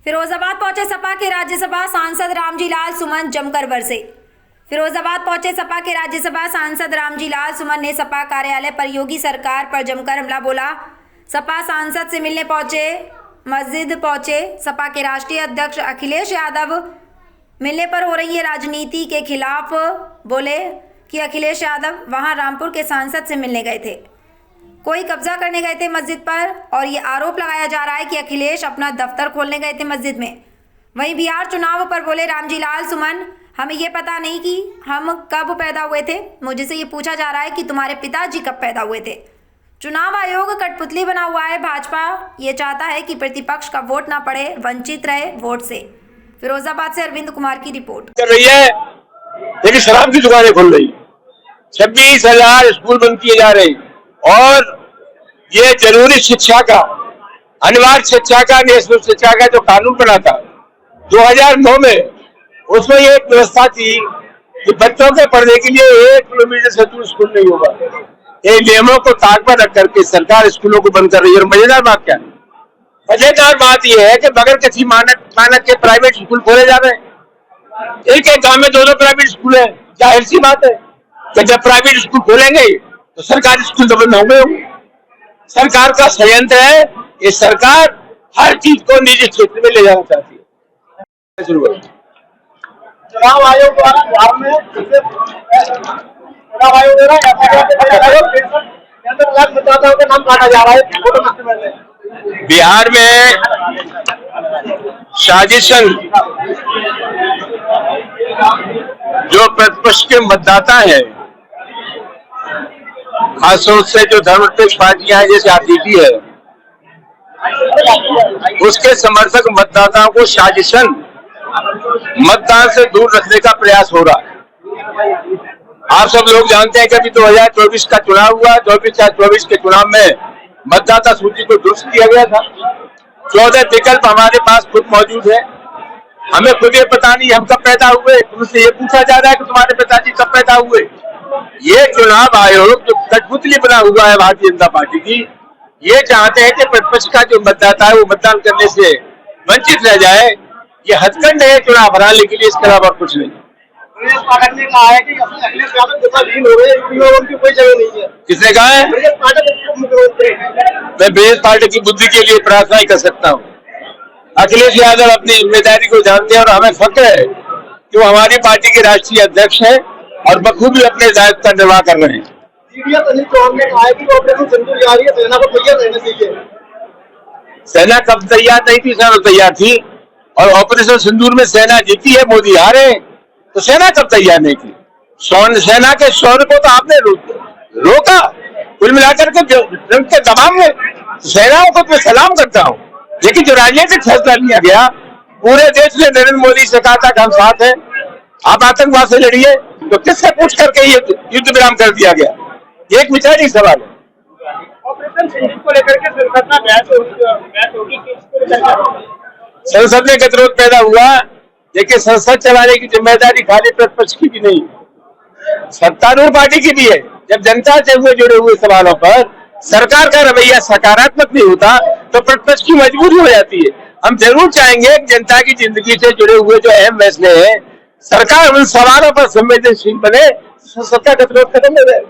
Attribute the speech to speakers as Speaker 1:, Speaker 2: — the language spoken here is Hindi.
Speaker 1: फिरोजाबाद पहुंचे सपा के राज्यसभा सांसद रामजी लाल सुमन जमकर बरसे। फिरोजाबाद पहुंचे सपा के राज्यसभा सांसद रामजी लाल सुमन ने सपा कार्यालय पर योगी सरकार पर जमकर हमला बोला। सपा सांसद से मिलने पहुंचे मस्जिद पहुंचे सपा के राष्ट्रीय अध्यक्ष अखिलेश यादव मिलने पर हो रही है राजनीति के खिलाफ बोले कि अखिलेश यादव वहां रामपुर के सांसद से मिलने गए थे, कोई कब्जा करने गए थे मस्जिद पर और ये आरोप लगाया जा रहा है कि अखिलेश अपना दफ्तर खोलने गए थे मस्जिद में। वहीं बिहार चुनाव पर बोले रामजी लाल सुमन, हमें ये पता नहीं कि हम कब पैदा हुए थे, मुझे से ये पूछा जा रहा है कि तुम्हारे पिताजी कब पैदा हुए थे। चुनाव आयोग कठपुतली बना हुआ है। भाजपा ये चाहता है कि प्रतिपक्ष का वोट ना पड़े, वंचित रहे वोट से। फिरोजाबाद से अरविंद कुमार की रिपोर्ट।
Speaker 2: कर रही है लेकिन शराब की दुकानें खुल रही, 26,000 स्कूल बंद किए जा रहे और ये जरूरी शिक्षा का, अनिवार्य शिक्षा का, नेशनल शिक्षा का जो कानून बना था 2009 में, उसमें ये एक व्यवस्था थी कि बच्चों के पढ़ने के लिए 1 किलोमीटर से दूर स्कूल नहीं होगा। ये नियमों को ताक पर रख करके सरकार स्कूलों को बंद कर रही है। और मजेदार बात क्या है? मजेदार बात यह है कि बगैर किसी मानक के प्राइवेट स्कूल खोले जा रहे हैं। एक गांव में 2 प्राइवेट स्कूल है। जाहिर सी बात है कि जब प्राइवेट स्कूल खोलेंगे तो सरकारी स्कूल तो बंद होंगे। सरकार का षड्यंत्र है। ये सरकार हर चीज को निजी क्षेत्र में ले जाना चाहती है।
Speaker 3: चुनाव आयोग द्वारा बिहार में चुनाव आयोग मतदाताओं का नाम काटा जा रहा है।
Speaker 2: बिहार में साजिशन जो प्रतिपक्ष के मतदाता है, खासतौर से जो धर्मनिरपेक्ष पार्टियां हैं जैसे आरजेडी है, उसके समर्थक मतदाताओं को साजिशन मतदान से दूर रखने का प्रयास हो रहा है। आप सब लोग जानते हैं कि अभी 2024 का चुनाव हुआ। 2024 के चुनाव में मतदाता सूची को दुरुस्त किया गया था। 14 विकल्प हमारे पास खुद मौजूद है। हमें खुद ये पता नहीं हम कब पैदा हुए, तुमसे ये पूछा जा रहा है कि तुम्हारे पिताजी कब पैदा हुए। ये चुनाव आयोग जो कठपुतली बना हुआ है भारतीय जनता पार्टी की, ये चाहते हैं कि प्रतिपक्ष का जो मतदाता है वो मतदान करने से वंचित रह जाए। ये हथकंड है चुनाव हराने के लिए, इसके अलावा कुछ नहीं।
Speaker 3: ब्रजेश पाठक ने कहा है कि अखिलेश यादव नेताधीन हो गए, उनकी कोई जगह नहीं है।
Speaker 2: किसने कहा है?
Speaker 3: ब्रजेश पाठक मुख्यमंत्री।
Speaker 2: मैं ब्रजेश पाठक की बुद्धि के लिए प्रार्थना ही कर सकता हूँ। अखिलेश यादव अपनी जिम्मेदारी को जानते हैं और हमें फक्र है कि वो हमारी पार्टी के राष्ट्रीय अध्यक्ष हैं और बखूबी अपने दायित्व का निर्वाह कर रहे हैं।
Speaker 3: अनिल चौहान ने कहा है कि ऑपरेशन सिंदूर जारी है, सेना को तैयार रहना चाहिए।
Speaker 2: सेना कब तैयार नहीं थी? सेना तैयार थी। और ऑपरेशन सिंदूर में सेना जीती है, मोदी हारे, तो सेना कब तैयार नहीं थी? सेना के शौर्य को तो आपने रोका। कुल मिलाकर के जंग के दबाव में सेनाओं को मैं सलाम करता हूँ। लेकिन जो राजनीतिक फैसला लिया गया, पूरे देश ने नरेंद्र मोदी से कहा था कि हम साथ हैं, आप आतंकवाद से लड़िए, तो किससे पूछ करके ये युद्ध विराम कर दिया गया? ये एक विचारिक सवाल है।
Speaker 3: ऑपरेशन सिंदूर को लेकर के संसद में बहस होगी कि इसको लेकर
Speaker 2: संसद में गतिरोध पैदा हुआ, लेकिन संसद चलाने की जिम्मेदारी खाली प्रतिपक्ष की भी नहीं, सत्तारूढ़ पार्टी की भी है। जब जनता से जुड़े हुए सवालों पर सरकार का रवैया सकारात्मक नहीं होता तो प्रतिपक्ष की मजबूरी हो जाती है। हम जरूर चाहेंगे कि जनता की जिंदगी से जुड़े हुए जो अहम फैसले हैं, सरकार उन सवालों पर संवेदनशील बने, संसद का गतिरोध खत्म हो जाए।